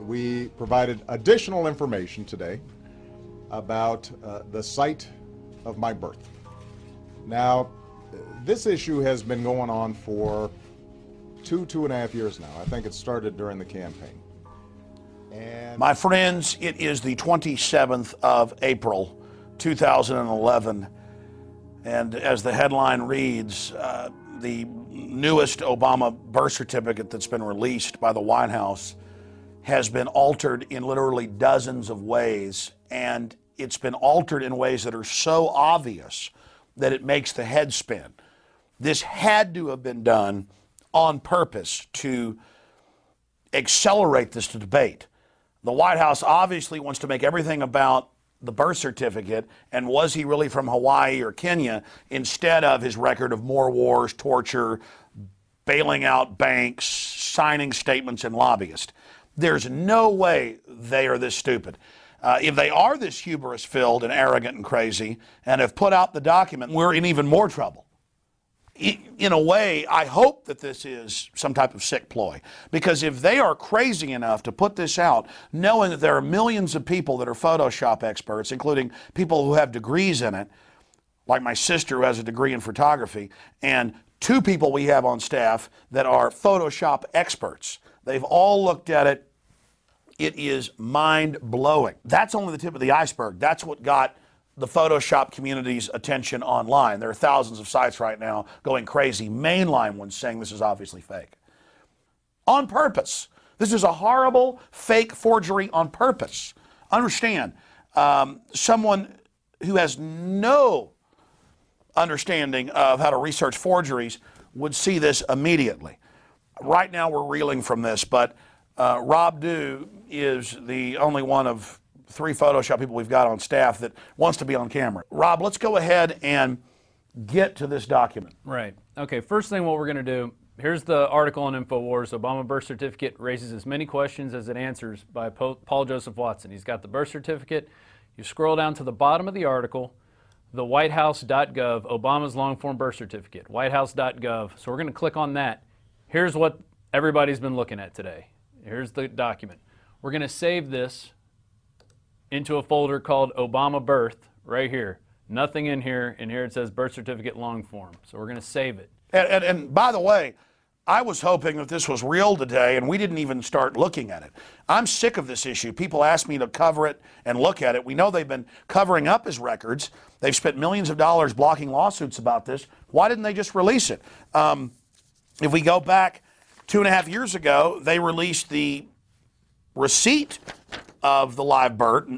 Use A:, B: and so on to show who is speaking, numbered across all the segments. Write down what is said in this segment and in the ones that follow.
A: we provided additional information today about the site of my birth. Now, this issue has been going on for two and a half years now. I think it started during the campaign. And
B: my friends, it is the 27th of April, 2011. And as the headline reads, the newest Obama birth certificate that's been released by the White House has been altered in literally dozens of ways. And it's been altered in ways that are so obvious that it makes the head spin. This had to have been done on purpose to accelerate this debate. The White House obviously wants to make everything about the birth certificate and was he really from Hawaii or Kenya, instead of his record of more wars, torture, bailing out banks, signing statements, and lobbyists. There's no way they are this stupid. If they are this hubris-filled and arrogant and crazy and have put out the document, we're in even more trouble. In a way, I hope that this is some type of sick ploy, because if they are crazy enough to put this out, knowing that there are millions of people that are Photoshop experts, including people who have degrees in it, like my sister who has a degree in photography, and two people we have on staff that are Photoshop experts. They've all looked at it. It is mind-blowing. That's only the tip of the iceberg. That's what got the Photoshop community's attention online. There are thousands of sites right now going crazy, mainline ones saying this is obviously fake. On purpose. This is a horrible fake forgery on purpose. Understand, someone who has no understanding of how to research forgeries would see this immediately. Right now we're reeling from this, but Rob Dew is the only one of 3 Photoshop people we've got on staff that wants to be on camera. Rob, let's go ahead and get to this document.
C: Right. Okay, first thing what we're going to do, here's the article on InfoWars. Obama birth certificate raises as many questions as it answers by Paul Joseph Watson. He's got the birth certificate. You scroll down to the bottom of the article, the whitehouse.gov, Obama's long-form birth certificate, whitehouse.gov. So we're going to click on that. Here's what everybody's been looking at today. Here's the document. We're going to save this into a folder called Obama Birth right here. Nothing in here, and here it says birth certificate long form. So we're going to save it.
B: And by the way, I was hoping that this was real today, and we didn't even start looking at it. I'm sick of this issue. People ask me to cover it and look at it. We know they've been covering up his records. They've spent millions of dollars blocking lawsuits about this. Why didn't they just release it? If we go back 2.5 years ago, they released the receipt of the live birth,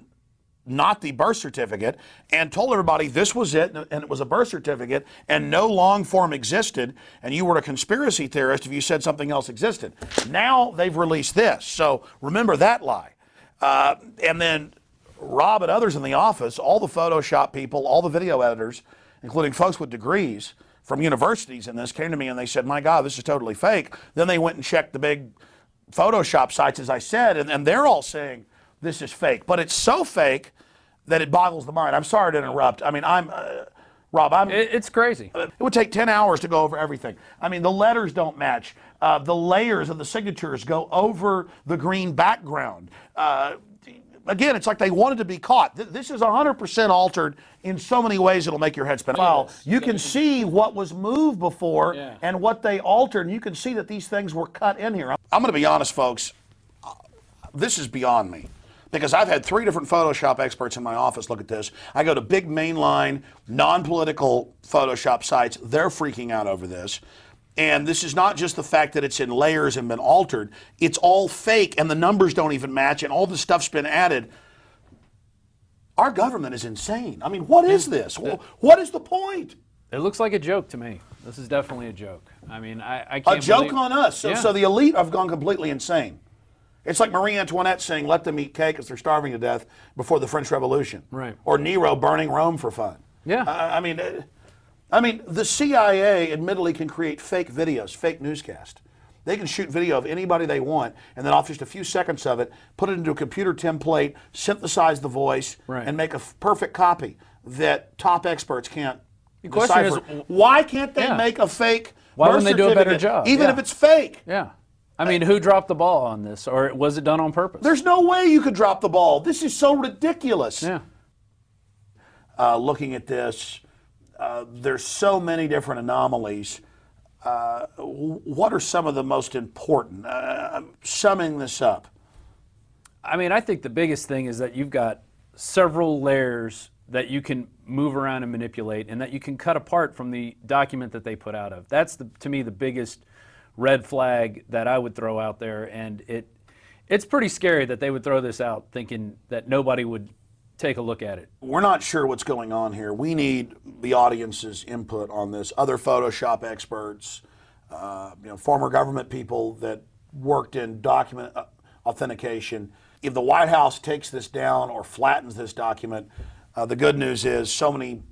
B: not the birth certificate, and told everybody this was it, and it was a birth certificate, and no long form existed, and you were a conspiracy theorist if you said something else existed. Now they've released this, so remember that lie. And then Rob and others in the office, all the Photoshop people, all the video editors, including folks with degrees from universities in this, came to me and they said, my God, this is totally fake. Then they went and checked the big Photoshop sites, as I said, and they're all saying this is fake. But it's so fake that it boggles the mind. I'm sorry to interrupt. I mean, Rob,
C: it's crazy.
B: It would take 10 hours to go over everything. I mean, the letters don't match. The layers of the signatures go over the green background. Again, it's like they wanted to be caught. This is 100% altered in so many ways it'll make your head spin. Well, you can see what was moved before and what they altered, and you can see that these things were cut in here. I'm going to be honest, folks. This is beyond me, because I've had 3 different Photoshop experts in my office look at this. I go to big mainline, non-political Photoshop sites. They're freaking out over this. And this is not just the fact that it's in layers and been altered. It's all fake, and the numbers don't even match, and all this stuff's been added. Our government is insane. I mean, what is this? What is the point?
C: It looks like a joke to me. This is definitely a joke. I mean, I can't
B: A joke
C: believe...
B: on us. So the elite have gone completely insane. It's like Marie Antoinette saying, let them eat cake because they're starving to death before the French Revolution.
C: Right.
B: Or Nero burning Rome for fun.
C: Yeah.
B: I mean, the CIA admittedly can create fake videos, fake newscast. They can shoot video of anybody they want, and then off just a few seconds of it, put it into a computer template, synthesize the voice, and make a perfect copy that top experts can't decipher. Why can't they make a fake
C: Why wouldn't they do a better job?
B: Even if it's fake.
C: Yeah. I mean, who dropped the ball on this, or was it done on purpose?
B: There's no way you could drop the ball. This is so ridiculous.
C: Yeah.
B: Looking at this, there's so many different anomalies. What are some of the most important? Summing this up.
C: I mean, I think the biggest thing is that you've got several layers that you can move around and manipulate, and that you can cut apart from the document that they put out of. That's, to me, the biggest red flag that I would throw out there, and it's pretty scary that they would throw this out thinking that nobody would take a look at it.
B: We're not sure what's going on here. We need the audience's input on this. Other Photoshop experts, former government people that worked in document authentication. If the White House takes this down or flattens this document, the good news is so many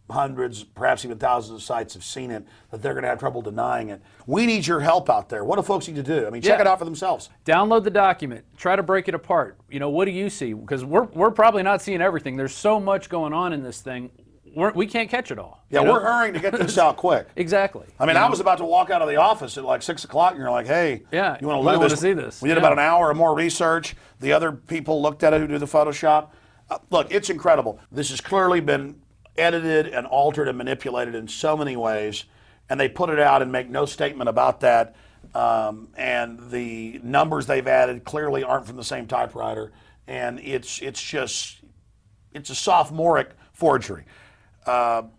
B: hundreds, perhaps even thousands of sites have seen it that they're going to have trouble denying it. We need your help out there. What do folks need to do? I mean, check it out for themselves.
C: Download the document. Try to break it apart. What do you see? Because we're probably not seeing everything. There's so much going on in this thing. We can't catch it all.
B: Yeah, we're hurrying to get this out quick.
C: Exactly.
B: I mean, I was about to walk out of the office at like 6 o'clock, and you're like, hey,
C: yeah,
B: you want to look at this?
C: See this?
B: We did about an hour or more research. The other people looked at it who do the Photoshop. Look, it's incredible. This has clearly been edited and altered and manipulated in so many ways, and they put it out and make no statement about that. And the numbers they've added clearly aren't from the same typewriter, and it's a sophomoric forgery. No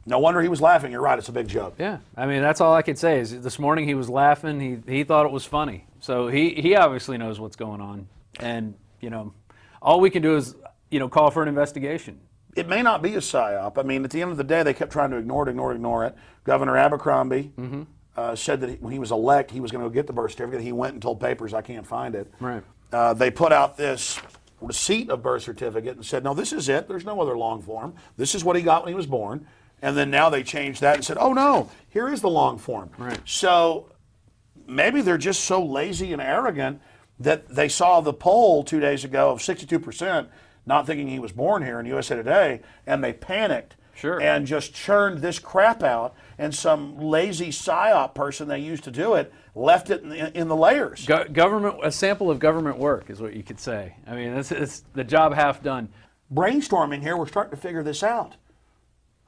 B: wonder he was laughing. You're right. It's a big joke.
C: Yeah. I mean, that's all I could say is this morning he was laughing. He thought it was funny. So he obviously knows what's going on. And, all we can do is, call for an investigation.
B: It may not be a psyop. I mean, at the end of the day, they kept trying to ignore it. Governor Abercrombie said that when he was elected, he was going to go get the birth certificate. He went and told papers, I can't find it.
C: Right.
B: They put out this receipt of birth certificate and said, no, this is it. There's no other long form. This is what he got when he was born. And then now they changed that and said, oh, no, here is the long form.
C: Right.
B: So maybe they're just so lazy and arrogant that they saw the poll 2 days ago of 62%, not thinking he was born here in USA Today, and they panicked.
C: Sure.
B: And just churned this crap out, and some lazy psyop person they used to do it left it in the layers.
C: A sample of government work is what you could say. I mean, it's the job half done.
B: Brainstorming here, we're starting to figure this out.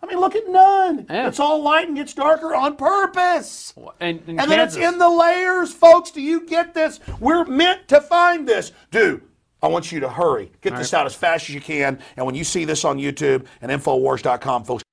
B: I mean, look at none.
C: Yeah.
B: It's all light and gets darker on purpose.
C: And
B: then it's in the layers, folks. Do you get this? We're meant to find this. Dude, I want you to hurry. Get this out as fast as you can. And when you see this on YouTube and Infowars.com, folks.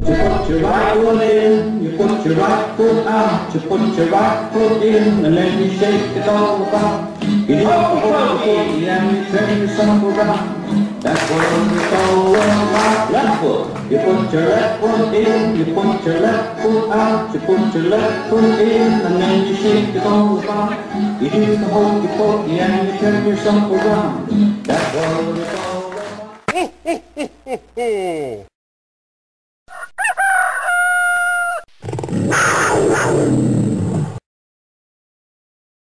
D: You put your right foot in, you put your right foot out, you put your right foot in, and then you shake it all about. You hit the boogie and you turn yourself around. That's what it's all about. Left foot. You put your left foot in, you put your left foot out, you put your left foot in, and then you shake it all about. You hit the boogie and you turn yourself around. That's what it's all about.